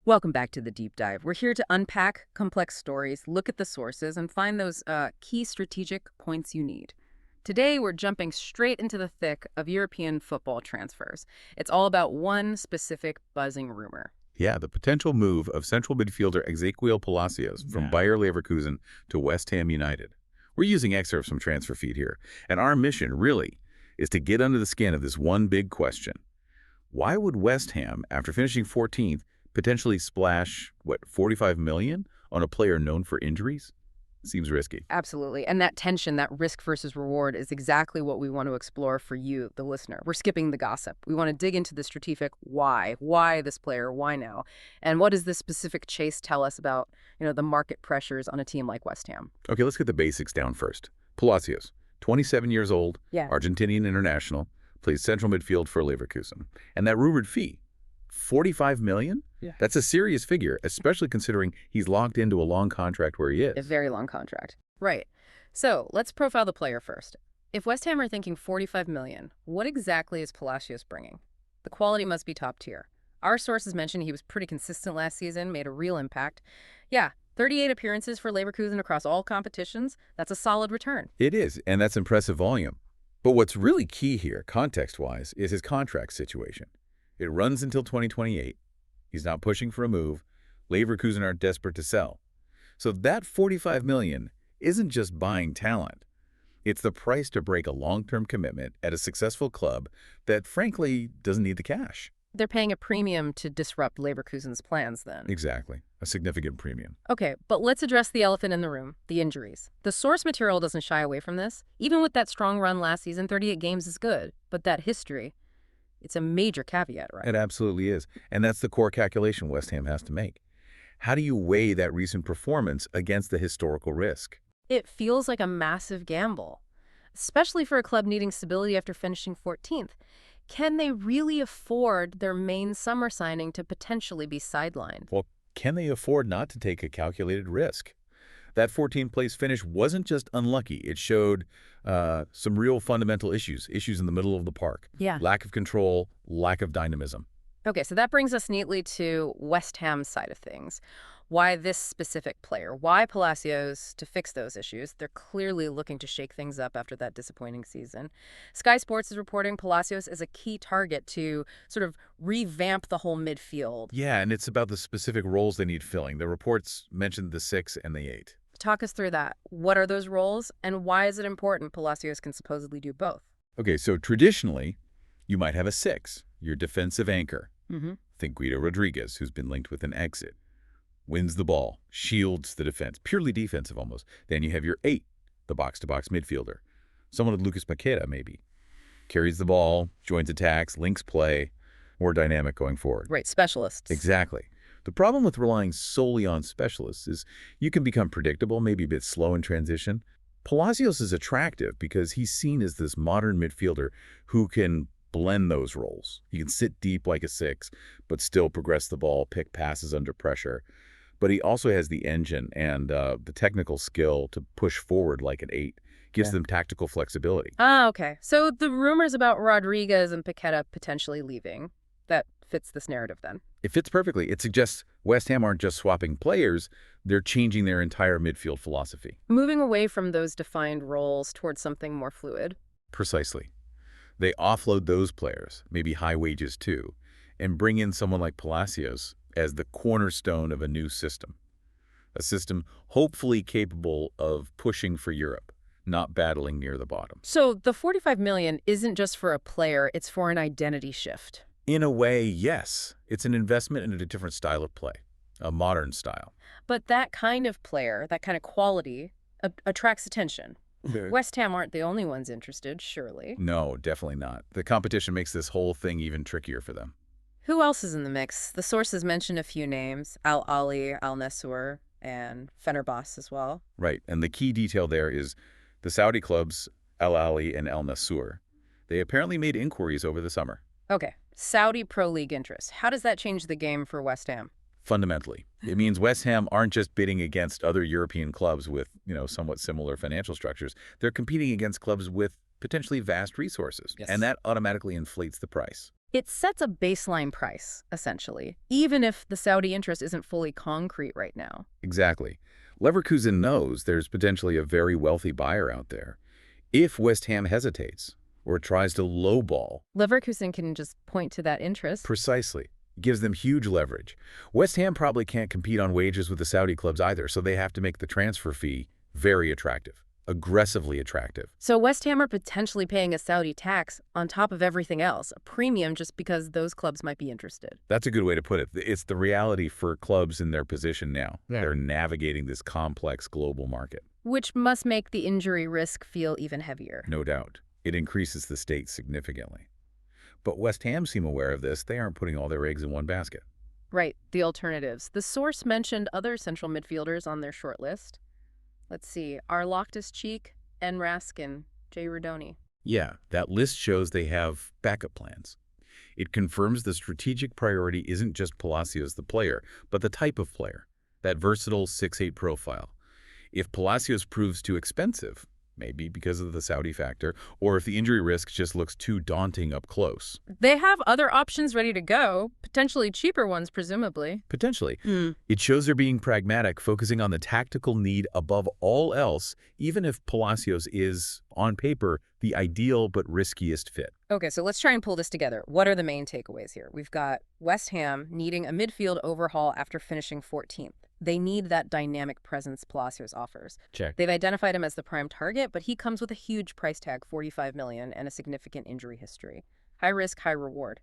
Welcome back to the deep dive. We're here to unpack complex stories, look at the sources, and find those key strategic points you need. Today, we're jumping straight into the thick of European football transfers. It's all about one specific buzzing rumor. Yeah, the potential move of central midfielder Ezequiel Palacios from Bayer Leverkusen to West Ham United. We're using excerpts from Transfer Feed here, and our mission, really, is to get under the skin of this one big question. Why would West Ham, after finishing 14th, potentially splash, what, $45 million on a player known for injuries? Seems risky. Absolutely. And that tension, that risk versus reward, is exactly what we want to explore for you, the listener. We're skipping the gossip. We want to dig into the strategic why. Why this player? Why now? And what does this specific chase tell us about, the market pressures on a team like West Ham? Okay, let's get the basics down first. Palacios, 27 years old, Yeah. Argentinian international, plays central midfield for Leverkusen. And that rumored fee, $45 million? Yeah. That's a serious figure, especially considering he's locked into a long contract where he A is. very long contract. Right. So let's profile the player first. If West Ham are thinking $45 million, what exactly is Palacios bringing? The quality must be top tier. Our sources mentioned he was pretty consistent last season, made a real impact. Yeah, 38 appearances for Leverkusen across all competitions. That's a solid return. It is, and that's impressive volume. But what's really key here, context-wise, is his contract situation. It runs until 2028. He's not pushing for a move. Leverkusen aren't desperate to sell. So that $45 million isn't just buying talent. It's the price to break a long-term commitment at a successful club that, frankly, doesn't need the cash. They're paying a premium to disrupt Leverkusen's plans then. Exactly. A significant premium. Okay, but let's address the elephant in the room, the injuries. The source material doesn't shy away from this. Even with that strong run last season, 38 games is good. But that history, it's a major caveat, right? It absolutely is. And that's the core calculation West Ham has to make. How do you weigh that recent performance against the historical risk? It feels like a massive gamble, especially for a club needing stability after finishing 14th. Can they really afford their main summer signing to potentially be sidelined? Well, can they afford not to take a calculated risk? That 14th place finish wasn't just unlucky. It showed some real fundamental issues in the middle of the park. Yeah. Lack of control, lack of dynamism. Okay, so that brings us neatly to West Ham's side of things. Why this specific player? Why Palacios to fix those issues? They're clearly looking to shake things up after that disappointing season. Sky Sports is reporting Palacios as a key target to sort of revamp the whole midfield. Yeah, and it's about the specific roles they need filling. The reports mentioned the 6 and the 8. Talk us through that. What are those roles, and why is it important Palacios can supposedly do both? Okay, so traditionally, you might have a 6, your defensive anchor. Think Guido Rodriguez, who's been linked with an exit. Wins the ball, shields the defense, purely defensive almost. Then you have your 8, the box-to-box midfielder. Someone like Lucas Paqueta, maybe. Carries the ball, joins attacks, links play, more dynamic going forward. Right, specialists. Exactly. The problem with relying solely on specialists is you can become predictable, maybe a bit slow in transition. Palacios is attractive because he's seen as this modern midfielder who can blend those roles. He can sit deep like a 6, but still progress the ball, pick passes under pressure. But he also has the engine and the technical skill to push forward like an 8. Gives them tactical flexibility. Ah, okay. So the rumors about Rodriguez and Paqueta potentially leaving, that fits this narrative then? It fits perfectly. It suggests West Ham aren't just swapping players, they're changing their entire midfield philosophy. Moving away from those defined roles towards something more fluid. Precisely. They offload those players, maybe high wages too, and bring in someone like Palacios as the cornerstone of a new system. A system hopefully capable of pushing for Europe, not battling near the bottom. So the $45 million isn't just for a player, it's for an identity shift. In a way, yes. It's an investment in a different style of play, a modern style. But that kind of player, that kind of quality, attracts attention. West Ham aren't the only ones interested, surely. No, definitely not. The competition makes this whole thing even trickier for them. Who else is in the mix? The sources mention a few names, Al Ali, Al Nassr, and Fenerbahce as well. Right, and the key detail there is the Saudi clubs, Al Ali and Al Nassr. They apparently made inquiries over the summer. Okay, Saudi Pro League interest. How does that change the game for West Ham? Fundamentally, it means West Ham aren't just bidding against other European clubs with, somewhat similar financial structures. They're competing against clubs with potentially vast resources, Yes. and that automatically inflates the price. It sets a baseline price, essentially, even if the Saudi interest isn't fully concrete right now. Exactly. Leverkusen knows there's potentially a very wealthy buyer out there. If West Ham hesitates or tries to lowball, Leverkusen can just point to that interest. precisely, gives them huge leverage. West Ham probably can't compete on wages with the Saudi clubs either, so they have to make the transfer fee very attractive, aggressively attractive. So West Ham are potentially paying a Saudi tax on top of everything else, a premium just because those clubs might be interested. That's a good way to put it. It's the reality for clubs in their position now. Yeah. They're navigating this complex global market. Which must make the injury risk feel even heavier. No doubt. It increases the stakes significantly. But West Ham seem aware of this. They aren't putting all their eggs in one basket. Right, the alternatives. The source mentioned other central midfielders on their short list. Let's see, are Loftus-Cheek, and Raskin, Jay Rodoni. Yeah, that list shows they have backup plans. It confirms the strategic priority isn't just Palacios the player, but the type of player, that versatile 6'8" profile. If Palacios proves too expensive, maybe because of the Saudi factor, or if the injury risk just looks too daunting up close. They have other options ready to go, potentially cheaper ones, presumably. Potentially. It shows they're being pragmatic, focusing on the tactical need above all else, even if Palacios is, on paper, the ideal but riskiest fit. Okay, so let's try and pull this together. What are the main takeaways here? We've got West Ham needing a midfield overhaul after finishing 14th. They need that dynamic presence Palacios offers. Check. They've identified him as the prime target, but he comes with a huge price tag, $45 million, and a significant injury history. High risk, high reward.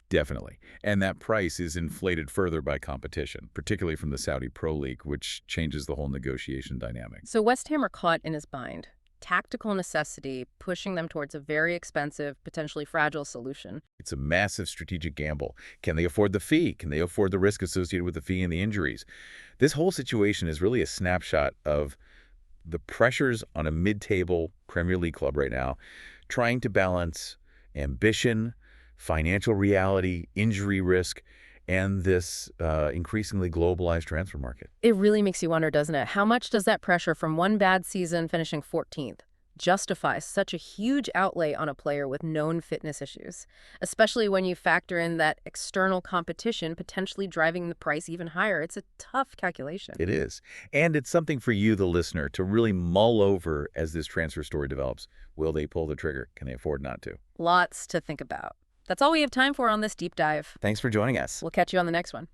Definitely. And that price is inflated further by competition, particularly from the Saudi Pro League, which changes the whole negotiation dynamic. So West Ham are caught in his bind. Tactical necessity, pushing them towards a very expensive, potentially fragile solution. It's a massive strategic gamble. Can they afford the fee? Can they afford the risk associated with the fee and the injuries? This whole situation is really a snapshot of the pressures on a mid-table Premier League club right now, trying to balance ambition, financial reality, injury risk, and this increasingly globalized transfer market. It really makes you wonder, doesn't it? How much does that pressure from one bad season finishing 14th justify such a huge outlay on a player with known fitness issues, especially when you factor in that external competition potentially driving the price even higher? It's a tough calculation. It is. And it's something for you, the listener, to really mull over as this transfer story develops. Will they pull the trigger? Can they afford not to? Lots to think about. That's all we have time for on this deep dive. Thanks for joining us. We'll catch you on the next one.